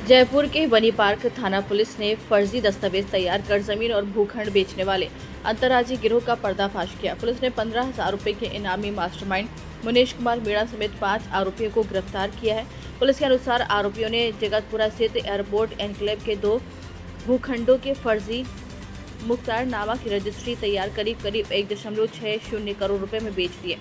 जयपुर के बनी पार्क थाना पुलिस ने फर्जी दस्तावेज तैयार कर जमीन और भूखंड बेचने वाले अंतर्राज्यीय गिरोह का पर्दाफाश किया। पुलिस ने 15,000 रुपए के इनामी मास्टरमाइंड मुनेश कुमार मीणा समेत 5 आरोपियों को गिरफ्तार किया है। पुलिस के अनुसार आरोपियों ने जगतपुरा स्थित एयरपोर्ट एनक्लेव के 2 भूखंडों के फर्जी मुख्तारनामा की रजिस्ट्री तैयार करीब 1.60 करोड़ रुपए में बेच दिए।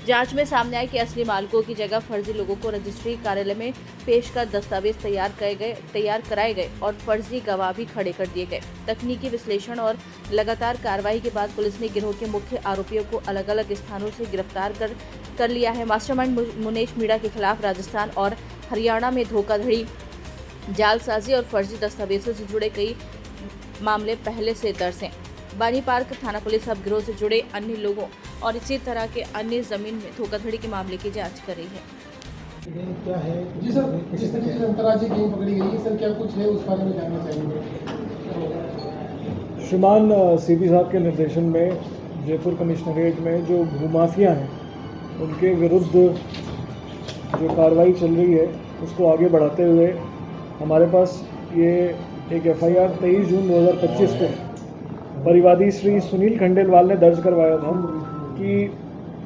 जांच में सामने आया कि असली मालिकों की जगह फर्जी लोगों को रजिस्ट्री कार्यालय में पेश कर दस्तावेज तैयार कराए गए और फर्जी गवाह भी खड़े कर दिए गए। तकनीकी विश्लेषण और लगातार कार्रवाई के बाद पुलिस ने गिरोह के मुख्य आरोपियों को अलग अलग स्थानों से गिरफ्तार कर लिया है। मास्टरमाइंड मुनेश मीणा के खिलाफ राजस्थान और हरियाणा में धोखाधड़ी, जालसाजी और फर्जी दस्तावेजों से जुड़े कई मामले पहले से दर्ज हैं। बानी पार्क थाना पुलिस अब गिरोह से जुड़े अन्य लोगों और इसी तरह के अन्य जमीन में धोखाधड़ी के मामले की जांच कर रही है। क्या है जी सर, जिस तरीके से अंतर्राज्यीय गेम पकड़ी गई है सर, क्या कुछ है उस बारे में जानना चाहेंगे? श्रीमान सीपी साहब के निर्देशन में जयपुर कमिश्नरेट में जो भूमाफिया हैं उनके विरुद्ध जो कार्रवाई चल रही है उसको आगे बढ़ाते हुए हमारे पास ये एक FIR 23 जून 2025 को परिवादी श्री सुनील खंडेलवाल ने दर्ज करवाया था कि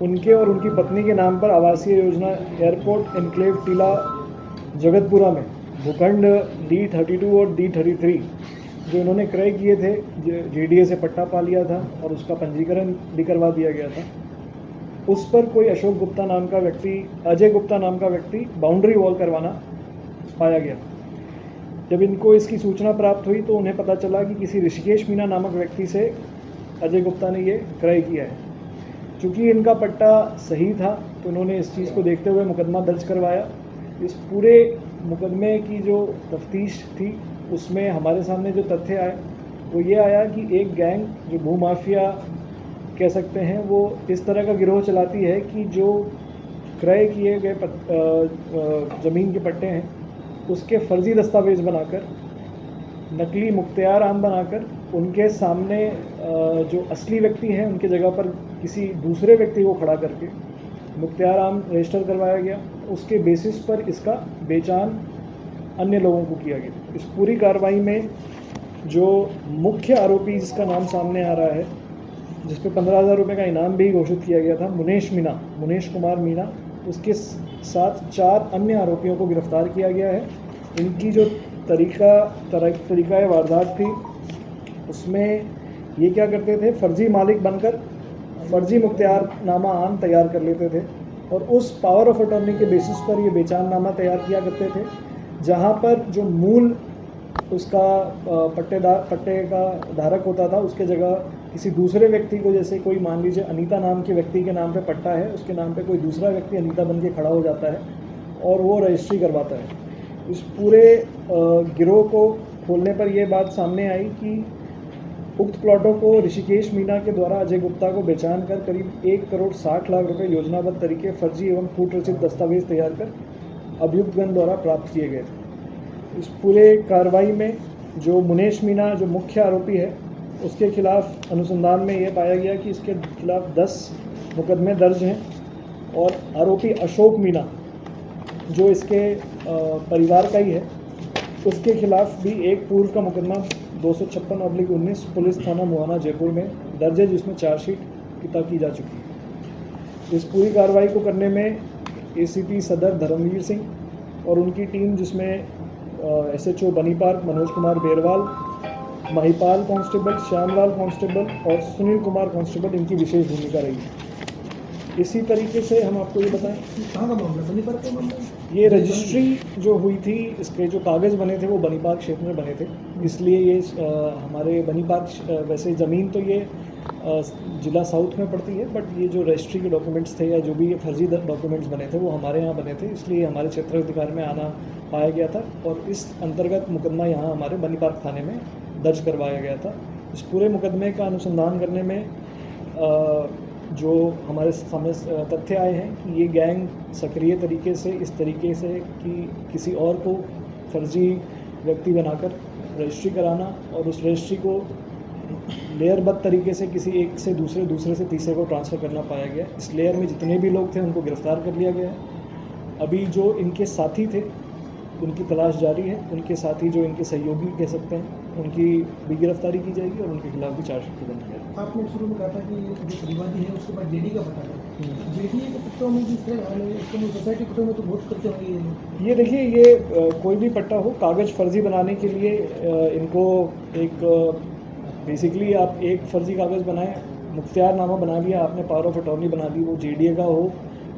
उनके और उनकी पत्नी के नाम पर आवासीय योजना एयरपोर्ट एनक्लेव टीला जगतपुरा में भूखंड D32 और D33 जो इन्होंने क्रय किए थे, JDA से पट्टा पा लिया था और उसका पंजीकरण भी करवा दिया गया था। उस पर कोई अशोक गुप्ता नाम का व्यक्ति, अजय गुप्ता नाम का व्यक्ति बाउंड्री वॉल करवाना पाया गया। जब इनको इसकी सूचना प्राप्त हुई तो उन्हें पता चला कि किसी ऋषिकेश मीना नामक व्यक्ति से अजय गुप्ता ने ये क्रय किया है। चूँकि इनका पट्टा सही था तो उन्होंने इस चीज़ को देखते हुए मुकदमा दर्ज करवाया। इस पूरे मुकदमे की जो तफ्तीश थी उसमें हमारे सामने जो तथ्य आए वो ये आया कि एक गैंग जो भूमाफिया कह सकते हैं वो इस तरह का गिरोह चलाती है कि जो क्रय किए गए ज़मीन के पट्टे हैं उसके फर्जी दस्तावेज बनाकर, नकली मुख्तियार आम बनाकर उनके सामने जो असली व्यक्ति हैं उनके जगह पर किसी दूसरे व्यक्ति को खड़ा करके मुख्तियार आम रजिस्टर करवाया गया। उसके बेसिस पर इसका बेचान अन्य लोगों को किया गया। इस पूरी कार्रवाई में जो मुख्य आरोपी जिसका नाम सामने आ रहा है, जिस पे 15,000 रुपये का इनाम भी घोषित किया गया था, मुनेश कुमार मीणा, उसके साथ 4 अन्य आरोपियों को गिरफ्तार किया गया है। इनकी जो तरीका वारदात थी उसमें ये क्या करते थे, फर्जी मालिक बनकर फर्जी मुख्तियारनामा आम तैयार कर लेते थे और उस पावर ऑफ अटॉर्नी के बेसिस पर ये बेचाननामा तैयार किया करते थे, जहाँ पर जो मूल उसका पट्टे का धारक होता था उसके जगह किसी दूसरे व्यक्ति को, जैसे कोई मान लीजिए अनीता नाम के व्यक्ति के नाम पे पट्टा है, उसके नाम पे कोई दूसरा व्यक्ति अनीता बन के खड़ा हो जाता है और वो रजिस्ट्री करवाता है। इस पूरे गिरोह को खोलने पर यह बात सामने आई कि उक्त प्लॉटों को ऋषिकेश मीना के द्वारा अजय गुप्ता को बेचान कर करीब 1,60,00,000 रुपये योजनाबद्ध तरीके फर्जी एवं फूट रचित दस्तावेज तैयार कर अभियुक्तगण द्वारा प्राप्त किए गए थे। इस पूरे कार्रवाई में जो मुनेश मीणा जो मुख्य आरोपी है उसके खिलाफ अनुसंधान में ये पाया गया कि इसके खिलाफ 10 मुकदमे दर्ज हैं और आरोपी अशोक मीणा जो इसके परिवार का ही है उसके खिलाफ भी एक पूर्व का मुकदमा 256/19 पुलिस थाना मुहाना जयपुर में दर्ज है, जिसमें चार्जशीट की जा चुकी है। इस पूरी कार्रवाई को करने में ACP सदर धर्मवीर सिंह और उनकी टीम, जिसमें SHO बनी park Manoj Kumar Berwal, Mahipal constable, Shyamlal constable और सुनील कुमार कांस्टेबल, इनकी विशेष भूमिका रही है। इसी तरीके से हम आपको ये बताएं, कहाँ का मामला, बनी पार्क का मामला? ये रजिस्ट्री जो हुई थी, इसके जो कागज़ बने थे वो बनी पार्क क्षेत्र में बने थे, इसलिए ये हमारे बनी पार्क, वैसे ज़मीन तो ये ज़िला साउथ में पड़ती है, बट ये जो रजिस्ट्री के डॉक्यूमेंट्स थे या जो भी ये फर्जी डॉक्यूमेंट्स बने थे वो हमारे यहाँ बने थे, इसलिए हमारे क्षेत्र अधिकार में आना पाया गया था और इस अंतर्गत मुकदमा यहाँ हमारे बनी पार्क थाने में दर्ज करवाया गया था। इस पूरे मुकदमे का अनुसंधान करने में जो हमारे सामने तथ्य आए हैं कि ये गैंग सक्रिय तरीके से इस तरीके से कि किसी और को फर्जी व्यक्ति बनाकर रजिस्ट्री कराना और उस रजिस्ट्री को लेयरबद्ध तरीके से किसी एक से दूसरे से तीसरे को ट्रांसफ़र करना पाया गया। इस लेयर में जितने भी लोग थे उनको गिरफ्तार कर लिया गया है। अभी जो इनके साथी थे उनकी तलाश जारी है। उनके साथ ही जो इनके सहयोगी कह सकते हैं उनकी भी गिरफ्तारी की जाएगी और उनके खिलाफ भी चार्जशीट बन जाएगी। आपने शुरू में कहा था कि जो परिवादी है उसके बाद जेडी का पता था। जेडी के पट्टों में जिस तरह सोसाइटी पट्टों में तो बहुत करते होंगे ये लोग। ये देखिए, ये कोई भी पट्टा हो, कागज़ फर्जी बनाने के लिए इनको एक बेसिकली आप एक फर्जी कागज़ बनाएं, मुख्तियारनामा बना लिया आपने, पावर ऑफ अटॉर्नी बना ली, वो जेडीए का हो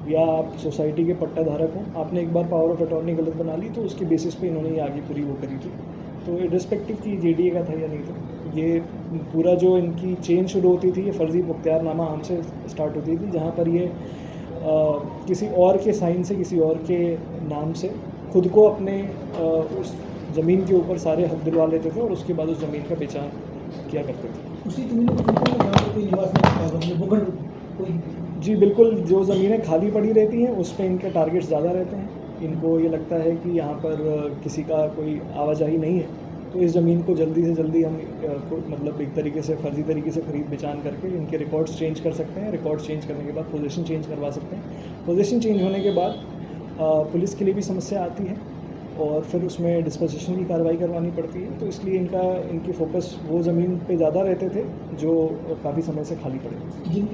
या आप सोसाइटी के पट्टा धारक हो, आपने एक बार पावर ऑफ अटॉर्नी गलत बना ली तो उसकी बेसिस पे इन्होंने ये आगे पूरी वो करी थी। तो इर्रिस्पेक्टिव कि जेडीए का था या नहीं था, ये पूरा जो इनकी चेन शुरू होती थी, ये फर्जी मुख्तियारनामा हमसे स्टार्ट होती थी, जहाँ पर ये किसी और के साइन से, किसी और के नाम से खुद को अपने उस ज़मीन के ऊपर सारे हक दिलवा लेते थे और उसके बाद उस ज़मीन का बेचान किया करते थे। उसी जमीन में जहाँ पर कोई निवास नहीं, भूखंड कोई। जी बिल्कुल, जो ज़मीनें खाली पड़ी रहती हैं उस पे इनके टारगेट्स ज़्यादा रहते हैं। इनको ये लगता है कि यहाँ पर किसी का कोई आवाजाही नहीं है, तो इस ज़मीन को जल्दी से जल्दी हम मतलब एक तरीके से फ़र्ज़ी तरीके से खरीद बेचान करके इनके रिकॉर्ड्स चेंज कर सकते हैं। रिकॉर्ड्स चेंज करने के बाद पोजीशन चेंज करवा सकते हैं। पोजीशन चेंज होने के बाद पुलिस के लिए भी समस्या आती है और फिर उसमें डिस्पोजिशन की कार्रवाई करवानी पड़ती है। तो इसलिए इनकी फ़ोकस वो ज़मीन पे ज़्यादा रहते थे जो काफ़ी समय से खाली पड़े। जिनकी